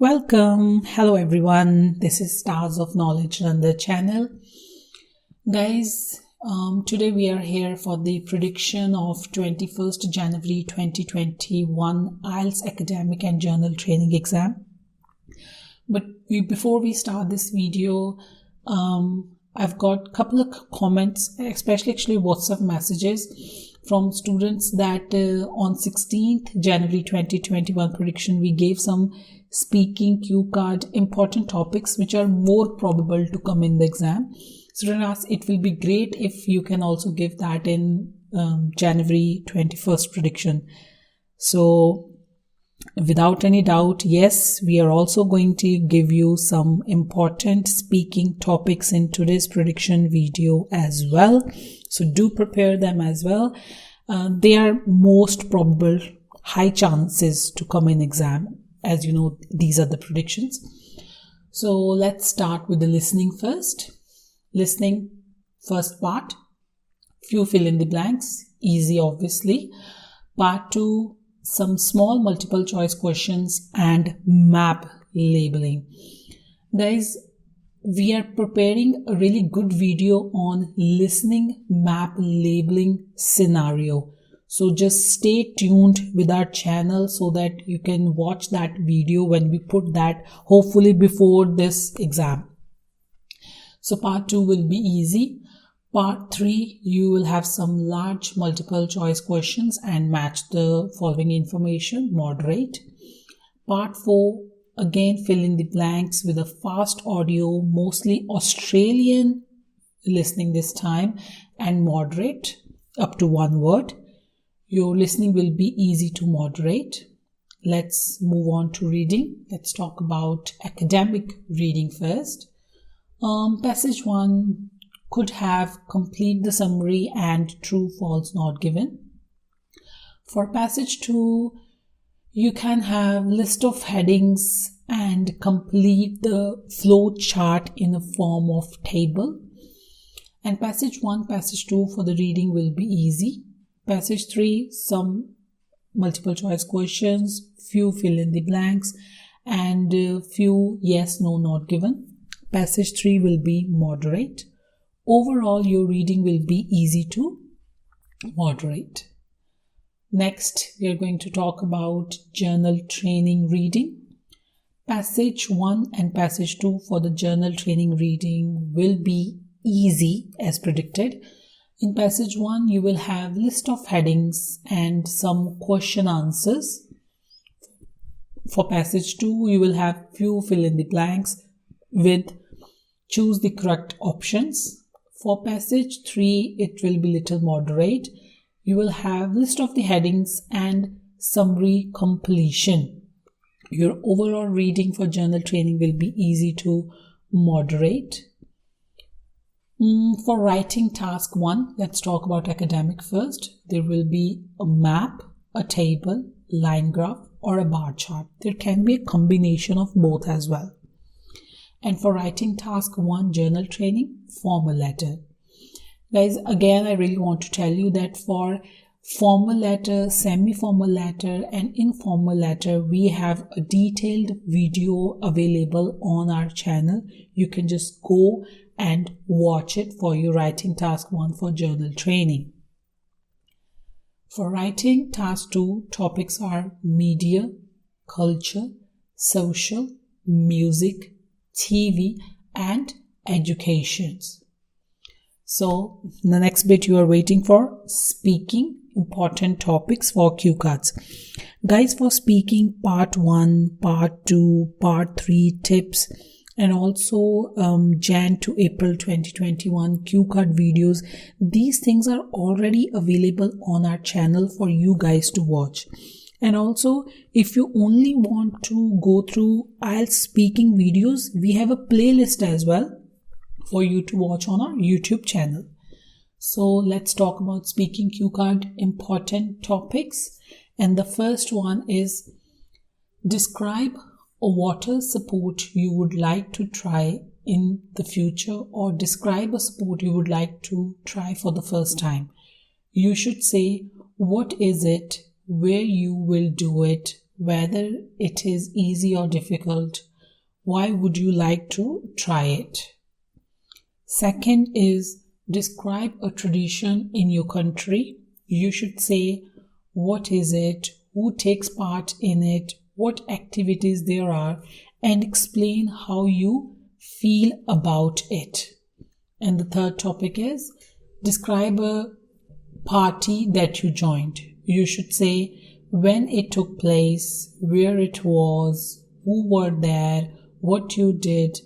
Welcome. Hello everyone. This is Stars of Knowledge on the channel. Guys, today we are here for the prediction of 21st January 2021 Ielts academic and journal training exam. But before we start this video, I've got a couple of comments, especially WhatsApp messages from students that on 16th January 2021 prediction we gave some speaking cue card important topics which are more probable to come in the exam. Student asked, it will be great if you can also give that in January 21st prediction. So without any doubt, yes, we are also going to give you some important speaking topics in today's prediction video as well. So do prepare them as well. They are most probable, high chances to come in exam. As you know, these are the predictions. So let's start with the listening first. Listening, first part, few fill in the blanks, easy obviously. Part 2, some small multiple choice questions and map labeling. Guys, we are preparing a really good video on listening map labeling scenario. So just stay tuned with our channel so that you can watch that video when we put that, hopefully before this exam. So part 2 will be easy. Part 3, you will have some large multiple choice questions and match the following information, moderate. Part 4, again fill in the blanks with a fast audio, mostly Australian listening this time, and moderate up to 1 word. Your listening will be easy to moderate. Let's move on to reading. Let's talk about academic reading first. Passage 1 could have complete the summary and true, false, not given. For passage 2, you can have list of headings and complete the flow chart in a form of table. And passage 1, passage 2 for the reading will be easy. Passage 3, some multiple choice questions, few fill in the blanks, and few yes, no, not given. Passage 3 will be moderate. Overall, your reading will be easy to moderate. Next, we are going to talk about journal training reading. Passage 1 and passage 2 for the journal training reading will be easy as predicted. In passage 1, you will have list of headings and some question answers. For passage 2, you will have few fill in the blanks with choose the correct options. For passage 3, it will be little moderate. You will have list of the headings and summary completion. Your overall reading for journal training will be easy to moderate. For writing task 1, let's talk about academic first. There will be a map, a table, line graph, or a bar chart. There can be a combination of both as well. And for writing task 1, journal training, formal letter. Guys, again, I really want to tell you that for formal letter, semi-formal letter, and informal letter, we have a detailed video available on our channel. You can just go and watch it for your writing task 1 for journal training. For writing task 2, topics are media, culture, social, music, TV, and educations. So the next bit you are waiting for, speaking, important topics for cue cards. Guys, for speaking, part 1, part 2, part 3 tips, and also Jan to April 2021 cue card videos. These things are already available on our channel for you guys to watch. And also, if you only want to go through IELTS speaking videos, we have a playlist as well for you to watch on our YouTube channel. So let's talk about speaking cue card important topics. And the first one is describe a water sport you would like to try in the future, or describe a sport you would like to try for the first time. You should say what is it, where you will do it, whether it is easy or difficult. Why would you like to try it? Second is describe a tradition in your country. You should say what is it, who takes part in it, what activities there are, and explain how you feel about it. And the third topic is describe a party that you joined. You should say when it took place, where it was, who were there, what you did,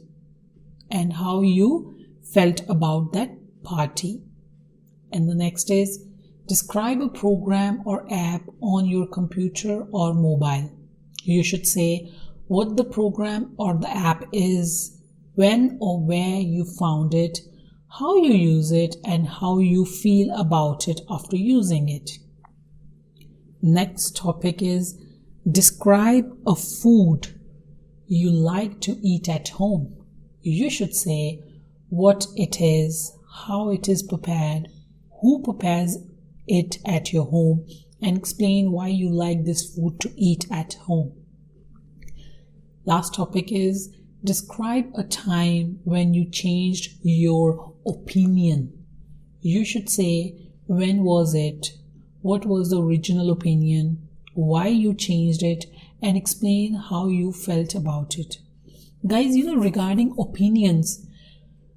and how you felt about that party. And the next is describe a program or app on your computer or mobile. You should say what the program or the app is, when or where you found it, how you use it, and how you feel about it after using it. Next topic is describe a food you like to eat at home. You should say what it is, how it is prepared, who prepares it at your home, and explain why you like this food to eat at home. Last topic is describe a time when you changed your opinion. You should say when was it, what was the original opinion, why you changed it, and explain how you felt about it. Guys, regarding opinions,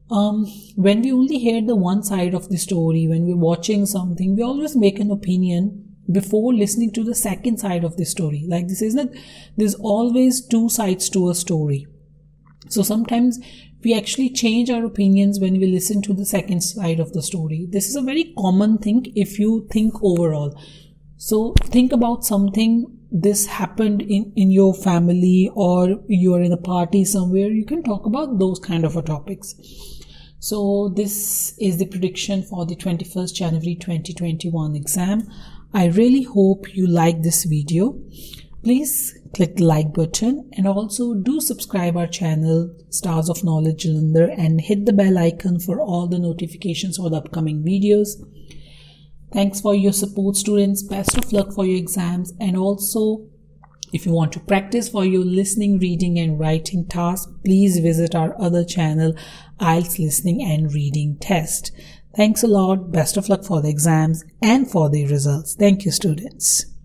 when we only hear the one side of the story, when we're watching something, we always make an opinion before listening to the second side of the story. Like this, isn't it? There's always two sides to a story. So sometimes we actually change our opinions when we listen to the second side of the story. This is a very common thing if you think overall. So think about something, this happened in your family, or you are in a party somewhere. You can talk about those kind of topics. So this is the prediction for the 21st January 2021 exam. I really hope you like this video. Please click the like button and also do subscribe our channel Stars of Knowledge Jalandhar and hit the bell icon for all the notifications for the upcoming videos. Thanks for your support, students. Best of luck for your exams, and also if you want to practice for your listening, reading and writing task, please visit our other channel Ielts Listening and Reading Test. Thanks a lot. Best of luck for the exams and for the results. Thank you, students.